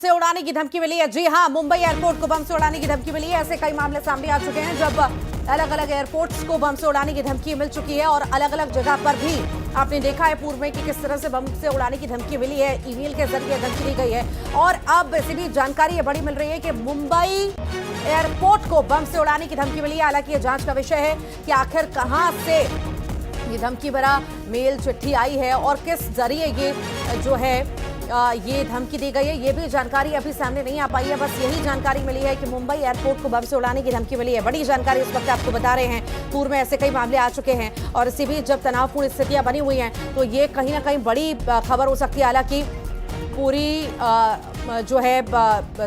से उड़ाने की धमकी मिली है। जी हां, मुंबई एयरपोर्ट को बम से उड़ाने की धमकी मिली है। ऐसे कई मामले सामने आ चुके हैं जब अलग अलग एयरपोर्ट्स को बम से उड़ाने की धमकी मिल चुकी है और अलग अलग जगह पर भी आपने देखा है पूर्व में कि किस तरह से बम से उड़ाने की धमकी मिली है। ईमेल के जरिए धमकी दी गई है और अब ऐसी भी जानकारी ये बड़ी मिल रही है कि मुंबई एयरपोर्ट को बम से उड़ाने की धमकी मिली है। हालांकि ये जांच का विषय है कि आखिर कहां से ये धमकी भरा मेल चिट्ठी आई है और किस जरिए ये जो है ये धमकी दी गई है। ये भी जानकारी अभी सामने नहीं आ पाई है। बस यही जानकारी मिली है कि मुंबई एयरपोर्ट को बम से उड़ाने की धमकी मिली है। बड़ी जानकारी इस वक्त आपको बता रहे हैं। पूर्व में ऐसे कई मामले आ चुके हैं और इसी बीच जब तनावपूर्ण स्थितियां बनी हुई हैं तो ये कहीं ना कहीं बड़ी खबर हो सकती है। हालांकि पूरी जो है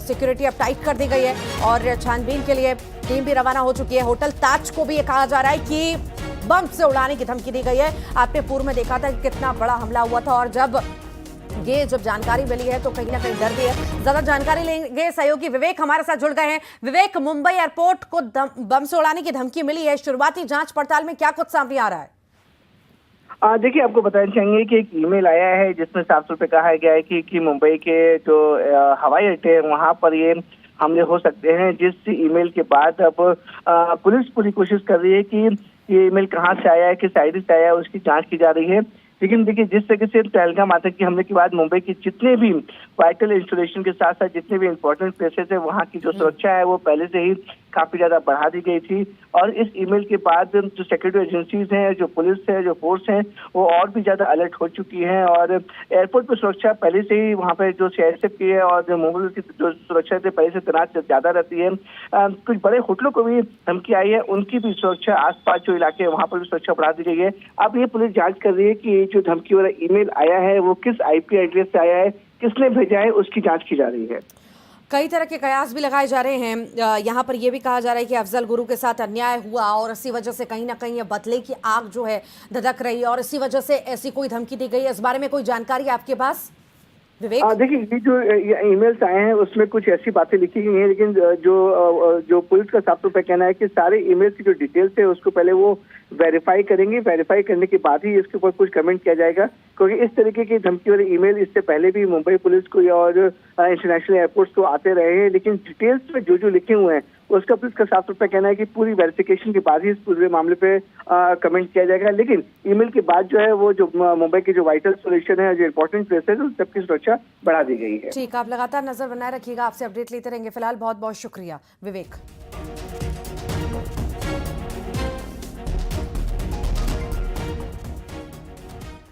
सिक्योरिटी अब टाइट कर दी गई है और छानबीन के लिए टीम भी रवाना हो चुकी है। होटल ताज को भी ये कहा जा रहा है कि बम से उड़ाने की धमकी दी गई है। आपने पूर्व में देखा था कि कितना बड़ा हमला हुआ था और जब जानकारी मिली है तो कहीं ना कहीं डर भी है। ज्यादा जानकारी लेंगे, सहयोगी विवेक हमारे साथ जुड़ गए हैं। विवेक, मुंबई एयरपोर्ट को बम से उड़ाने की धमकी मिली है, शुरुआती जांच पड़ताल में क्या कुछ सामने आ रहा है? देखिए, आपको बताना चाहेंगे कि एक ईमेल आया है जिसमें साफ तौर पे कहा गया है कि मुंबई के जो हवाई अड्डे हैं वहां पर ये हमले हो सकते हैं। जिस ईमेल के बाद अब पुलिस पूरी कोशिश कर रही है कि ये ईमेल कहाँ से आया है, किस आईडी से आया है, उसकी जांच की जा रही है। लेकिन देखिए, जिस तरह से पहलगाम आतंकी हमले के बाद मुंबई के जितने भी वाइटल इंस्टॉलेशन के साथ साथ जितने भी इंपॉर्टेंट प्लेसेस है वहाँ की जो सुरक्षा है वो पहले से ही काफी ज्यादा बढ़ा दी गई थी। और इस ईमेल के बाद जो सिक्योरिटी एजेंसीज हैं, जो पुलिस है, जो फोर्स है, वो और भी ज्यादा अलर्ट हो चुकी है। और एयरपोर्ट पर सुरक्षा पहले से ही वहाँ पे जो सीआईएसएफ की है और जो मुंबई की जो सुरक्षा से पहले से तैनात ज्यादा रहती है। कुछ बड़े होटलों को भी धमकी आई है, उनकी भी सुरक्षा, आसपास जो इलाके है वहाँ पर भी सुरक्षा बढ़ा दी गई है। अब ये पुलिस जांच कर रही है कि जो धमकी वाला ईमेल आया है वो किस आईपी एड्रेस से आया है, किसने भेजा है, उसकी जांच की जा रही है। कई तरह के कयास भी लगाए जा रहे हैं। यहाँ पर यह भी कहा जा रहा है कि अफजल गुरु के साथ अन्याय हुआ और इसी वजह से कहीं ना कहीं ये बदले की आग जो है धधक रही है और इसी वजह से ऐसी कोई धमकी दी गई है। इस बारे में कोई जानकारी आपके पास, विवेक? देखिए, ये जो ईमेल्स आए हैं उसमें कुछ ऐसी बातें लिखी गई हैं, लेकिन जो पुलिस का साफ तौर पर कहना है कि सारे ईमेल्स की जो डिटेल्स है उसको पहले वो वेरीफाई करेंगे। वेरीफाई करने के बाद ही इसके ऊपर कुछ कमेंट किया जाएगा, क्योंकि इस तरीके की धमकी वाले ईमेल इससे पहले भी मुंबई पुलिस को और इंटरनेशनल एयरपोर्ट्स को आते रहे हैं। लेकिन डिटेल्स में जो लिखे हुए हैं उसका पुलिस का साफ तौर पर कहना है कि पूरी वेरिफिकेशन के बाद ही इस पूरे मामले पे कमेंट किया जाएगा। लेकिन ईमेल के बाद जो है वो जो मुंबई के जो वाइटल सोल्यूशन है, जो इंपॉर्टेंट प्लेसेस है, उन सबकी सुरक्षा बढ़ा दी गई है। ठीक, आप लगातार नजर बनाए रखिएगा, आपसे अपडेट लेते रहेंगे। फिलहाल बहुत बहुत शुक्रिया विवेक।